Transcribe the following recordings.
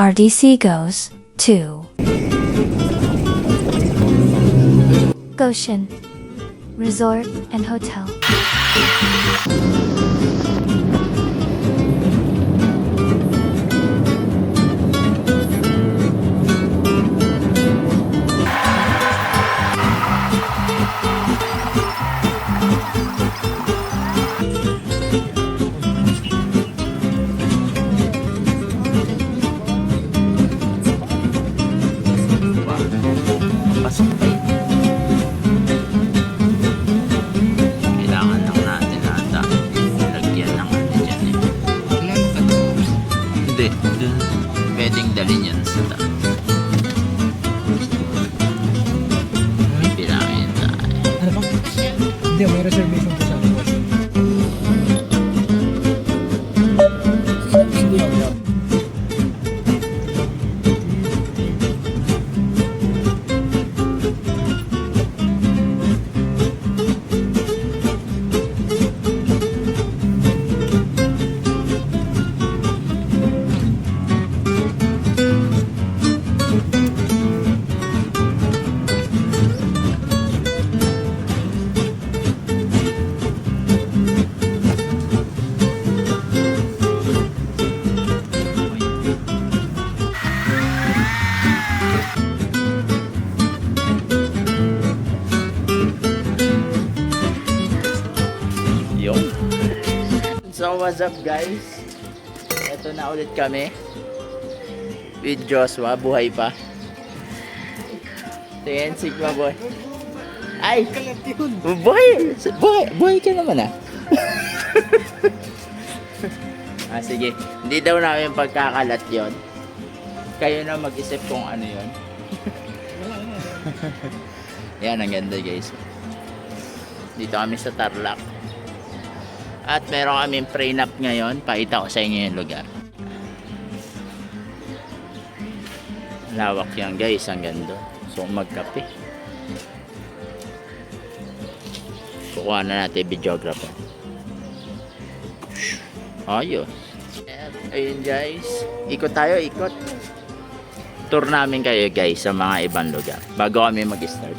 RDC goes to Goshen Resort and Hotel. Pasok pa yun. Kailangan lang natin ata lagyan ng ano dyan eh. Hindi, dun pwedeng dalhin yan sa taas. Bilangin tayo. Ano ba? Hindi, may reservation po sa akin. So what's up guys? Ito na ulit kami with Joshua, buhay pa. Tingin, Sigma boy. Ay! Boy! Buhay ka naman ah. Sige. Hindi daw namin pagkakalat yon. Kayo na mag-isip kung ano yon. Yan, ang ganda guys. Dito kami sa Tarlac. At meron kaming prenup ngayon. Pakita ko sa inyo yung lugar. Lawak yan guys. Ang ganda. So magkape. Kukuha na natin videographer. Ayos. Ayun guys. Ikot tayo. Ikot. Tour namin kayo guys sa mga ibang lugar. Bago kami mag-start.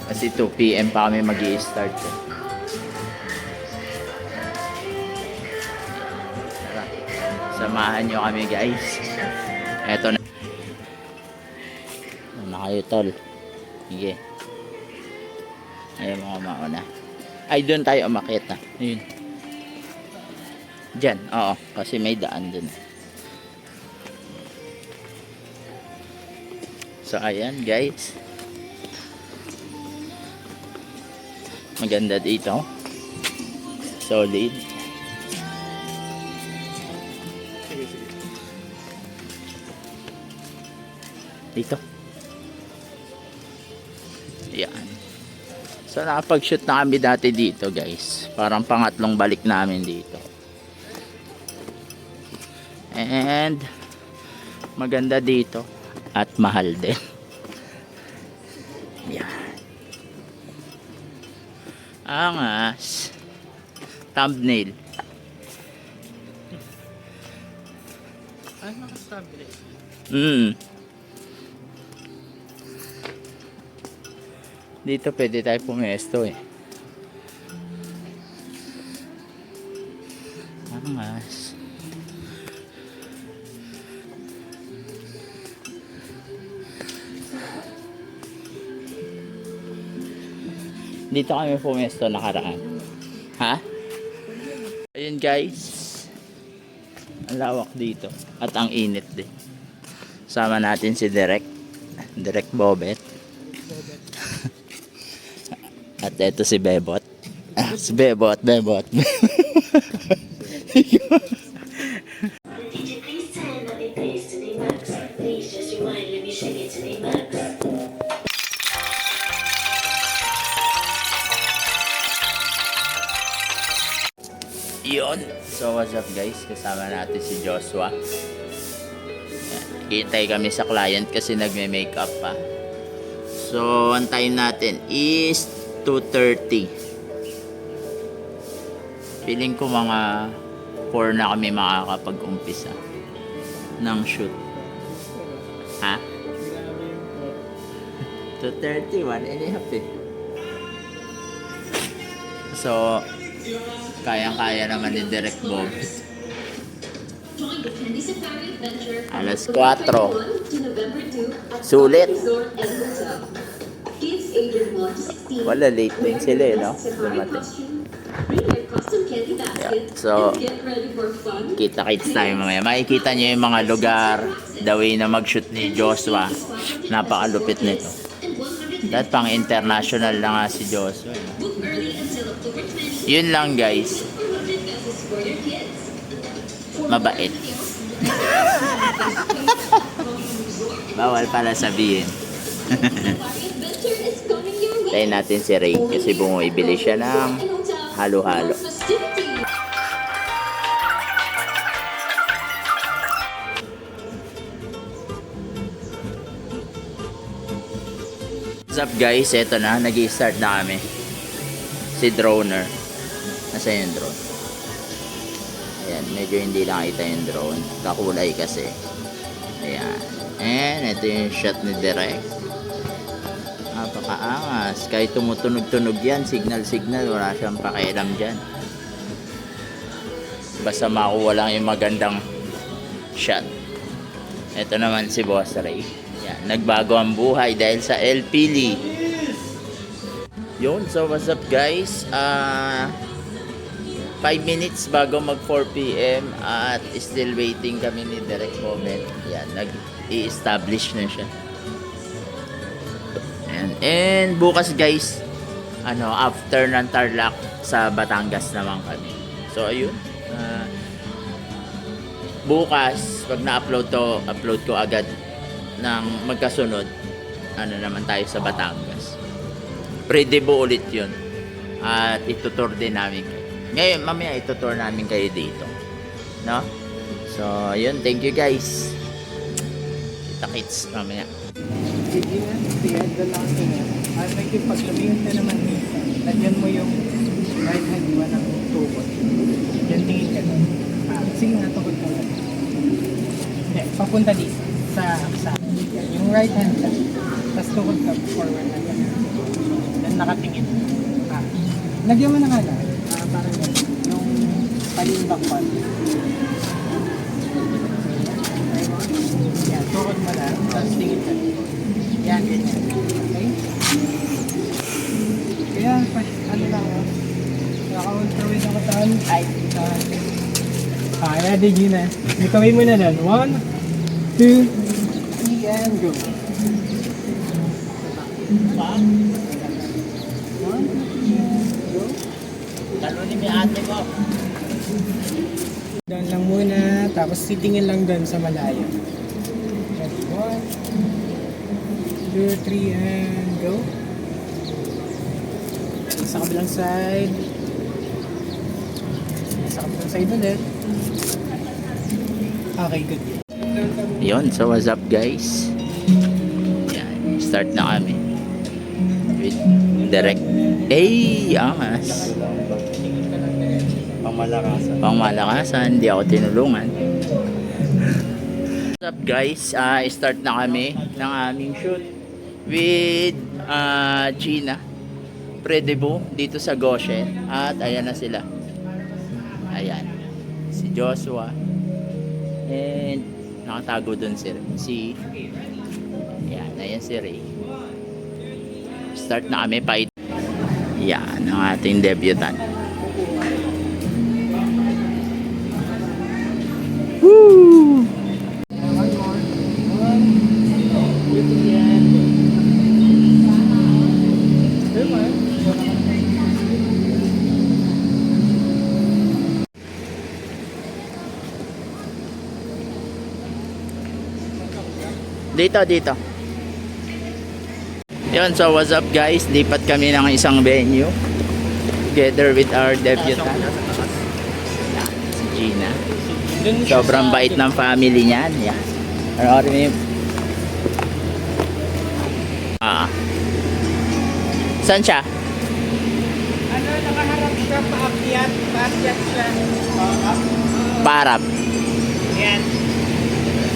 Kasi 2 PM pa kami mag-i-start. Samahan nyo kami guys. Eto na. Ano kayo tol? Sige. Ayun mga mauna. Ay doon tayo umakyat na. Ayun. Diyan. Oo. Kasi may daan dun. So ayan guys. Maganda dito. Solid. Dito. Yan. So nakapag-shoot na kami dati dito guys. Parang pangatlong balik namin dito. And maganda dito. At mahal din. Yan. Angas. Thumbnail. Ay, naka-thumbnail. Dito pwede tayo pumesto eh. Angas. Dito kami pumesto nakaraan. Ha? Ayun guys. Ang lawak dito. At ang init din. Sama natin si Direk Bobet. At eto si Bebot. Si Bebot. DJ, please turn up your bass to the max. Please just rewind, let me shake it to the max. Yun. So what's up guys? Kasama natin si Joshua. Hintay kami sa client kasi nagme-makeup pa. So ang time natin is 2:30. Feeling ko mga 4 na kami makakapag-umpisa ng shoot. 2:30, 1.5 eh. So, kayang-kaya naman ni Direct Bob. Alas 4. Sulit. Wala, late din sila eh, no? Dumating. Yeah. So, kita-kits tayo mamaya. Makikita nyo yung mga lugar, the way na mag-shoot ni Joshua. Napakalupit nito. Dahil pang international na nga si Joshua. Yun lang guys. Mabait. Bawal pala sabihin. Tayo natin si Ray kasi bumibili siya ng halo-halo. What's up guys? Eto na, nag-i-start na kami. Si Droner. Nasaan yung drone? Ayan, medyo hindi nakita yung drone. Kakulay kasi. Ayan. And ito yung shot ni Direk. Napakaangas. Kahit tumutunog-tunog yan, signal-signal, wala siyang pakialam dyan. Basta makuha lang yung magandang shot. Ito naman si Boss Ray. Yan, nagbago ang buhay dahil sa LPL. Yun, so what's up guys? 5 minutes bago mag 4 PM at still waiting kami ni Direct Moment. Yan, nag-i-establish na siya. And bukas guys, after ng Tarlac sa Batangas naman kami. So ayun, bukas pag na-upload to, upload ko agad ng magkasunod. Naman tayo sa Batangas. Pre-debut ulit yun. At itutour din namin kayo. Ngayon, mamaya itutour namin kayo dito. No? So, ayun. Thank you guys. Kita-kits mamaya. Sige na, tiyan doon lang ito nga. At pag lumingon ka naman dito, lagyan mo yung right hand mo ng tukod. Yan, tingin ka doon. Sige nga, tukod ka lang. Hindi, papunta dito. Sa yung right hand lang. Tapos tukod ka forward na gano'n. Then nakatingin. Lagyan mo na nga lang. Parang yan. Yung palimbak pa. Yan, tukod mo na. Tapos tingin ka. Yan, ganyan. Okay? Kaya, lang o. Naka-control ng kataan. Ay, ready, Gina. Ikawin mo na lang. 1, 2, 3, and go. 1, 2, go. Talunin mo yung ate ko. Doon lang muna, tapos sitingin lang doon sa malayo. 1, 2, 3, and go. Sa kabilang side. Sa kabilang side ulit. Okay, good. Yun, so what's up guys? Yan, start na kami. With Direct. Angas. Pangmalakasan, hindi ako tinulungan. What's up guys? Start na kami ng aming shoot with Gina. Pre-debut dito sa Goshen. At ayan na sila. Ayan. Si Joshua. And nakatago dun si ayan si Ray. Start na kami pa. Yan ang ating debutant. Woo! Dito. Yun, so what's up guys? Lipat kami ng isang venue together with our debutant. Si Gina. Sobrang bait ng family niyan. Yeah. Saan siya? Nakaharap siya, paakyat siya. Parap. Yan.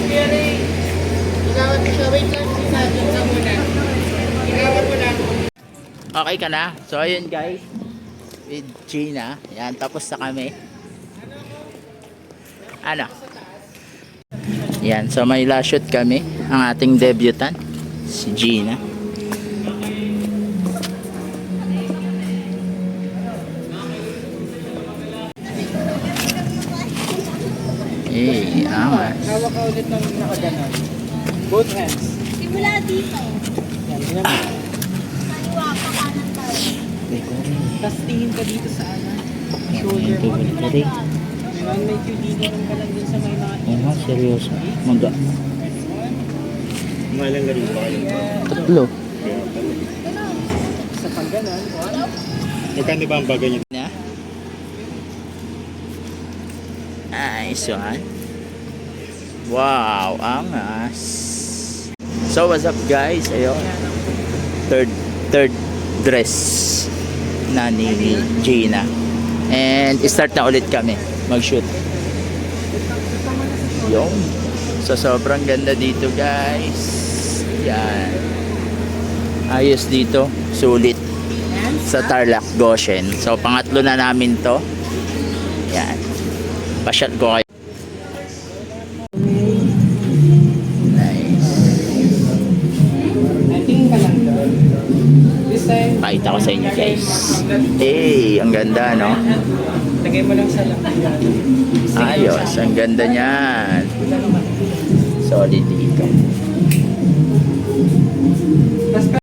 Scary. Igawat ko siya. Wait lang, sinadyo ka muna. Okay ka na? So, ayun guys. With Gina. Yan, tapos na kami. Ano? Yan, so may last shoot kami. Ang ating debutant, si Gina. Eh, angas. Hawak ka ulit ng nakaganon. Both hands. Simula dito. Yan, ganyan mo. Kaliwa pa kanan tayo. Tapos tingin ka dito sa ano. Shoulder mo. Ngayon may QDD ka lang dun sa may mga Oo, seryoso. Maga. Malang na rin ba kayo? Tatlo. sa pag ganon. Magkano ba ang bagay niyo? Na? Nice one. Wow, angas. So, what's up guys? Ayun. Third dress na ni Gina. And start na ulit kami mag-shoot. Yung. So, sobrang ganda dito guys. Yan. Ayos dito. Sulit. Sa Tarlac, Goshen. So, pangatlo na namin to. Yan. Pasyat ko kayo. Nice. Tingin ka lang doon. This time, Pakita ko sa inyo guys. Hey, ang ganda no? lagay mo lang sa lakihan. Ayos, ang ganda niyan. Solid dito. Tapos